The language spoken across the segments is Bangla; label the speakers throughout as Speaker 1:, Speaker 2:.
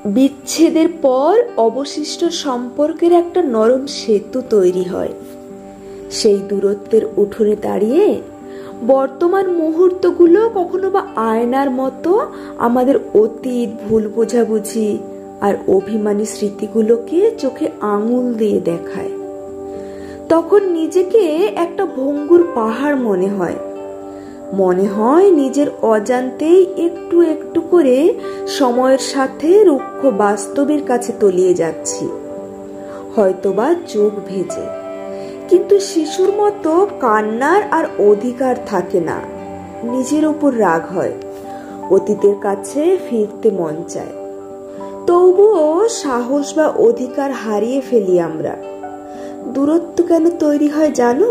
Speaker 1: বিচ্ছেদের পর অবশিষ্ট সম্পর্কের একটা নরম সেতু তৈরি হয়। সেই দূরত্বের উঠোনে দাঁড়িয়ে বর্তমান মুহূর্তগুলো কখনো বা আয়নার মতো আমাদের অতীত, ভুল বোঝাবুঝি আর অভিমানী স্মৃতিগুলোকে চোখে আঙুল দিয়ে দেখায়। তখন নিজেকে একটা ভঙ্গুর পাহাড় মনে হয়। নিজের অজান্তেই একটু একটু করে সময়ের সাথে রুক্ষ বাস্তবের কাছে তলিয়ে যাচ্ছি, হয়তোবা চোখ ভেজে। কিন্তু শিশুর মতো কান্নার আর অধিকার থাকে না। নিজের উপর রাগ হয়, অতীতের কাছে ফিরতে মন চায়, তবুও সাহস বা অধিকার হারিয়ে ফেলি আমরা। দূরত্ব কেন তৈরি হয় জানো?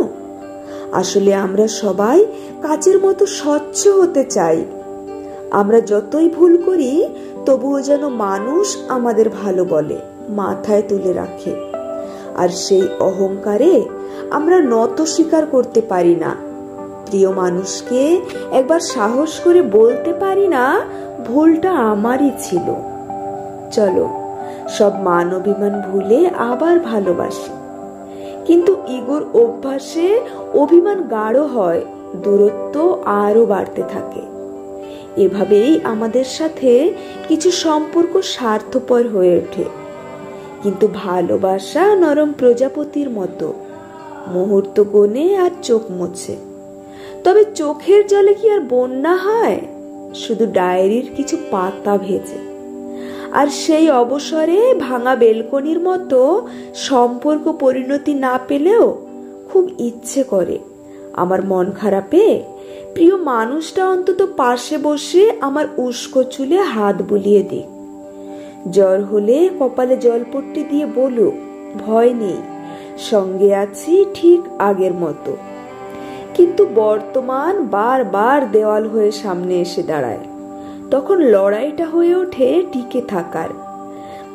Speaker 1: আসলে আমরা সবাই কাচের মতো স্বচ্ছ হতে চাই। আমরা যতই ভুল করি তবুও যেন মানুষ আমাদের ভালো বলে, মাথায় তুলে রাখে। আর সেই অহংকারে আমরা নত স্বীকার করতে পারি না। প্রিয় মানুষকে একবার সাহস করে বলতে পারি না, ভুলটা আমারই ছিল। চলো সব মান অভিমান ভুলে আবার ভালোবাসি। কিন্তু ইগোর অভ্যাসে অভিমান গাঢ় হয়, দূরত্ব আরো বাড়তে থাকে। এভাবেই আমাদের সাথে কিছু সম্পর্ক স্বার্থপর হয়ে ওঠে। কিন্তু ভালোবাসা নরম প্রজাপতির মতো, মুহূর্ত গোনে আর চোখ মোছে। তবে চোখের জলে কি আর বন্যা হয়? শুধু ডায়েরির কিছু পাতা ভেজে। আর সেই অবসরে ভাঙা বেলকনির মতো সম্পর্ক পরিণতি না পেলেও খুব ইচ্ছে করে আমার মন খারাপে প্রিয় মানুষটা অন্তত পাশে বসে আমার উস্কো চুলে হাত বুলিয়ে দিক। জ্বর হলে কপালে জলপট্টি দিয়ে বলুক, ভয় নেই, সঙ্গে আছি ঠিক আগের মতো। কিন্তু বর্তমান বারবার দেওয়াল হয়ে সামনে এসে দাঁড়ায়। তখন লড়াইটা হয়ে ওঠে টিকে থাকার।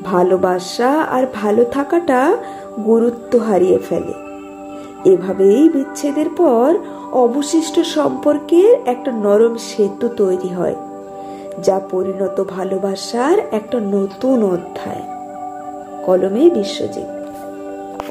Speaker 1: ভালোবাসা আর ভালো থাকাটা গুরুত্ব হারিয়ে ফেলে। এভাবেই বিচ্ছেদের পর অবশিষ্ট সম্পর্কের একটা নরম সেতু তৈরি হয়, যা পরিণত ভালোবাসার একটা নতুন অধ্যায়। কলমে বিশ্বজিৎ।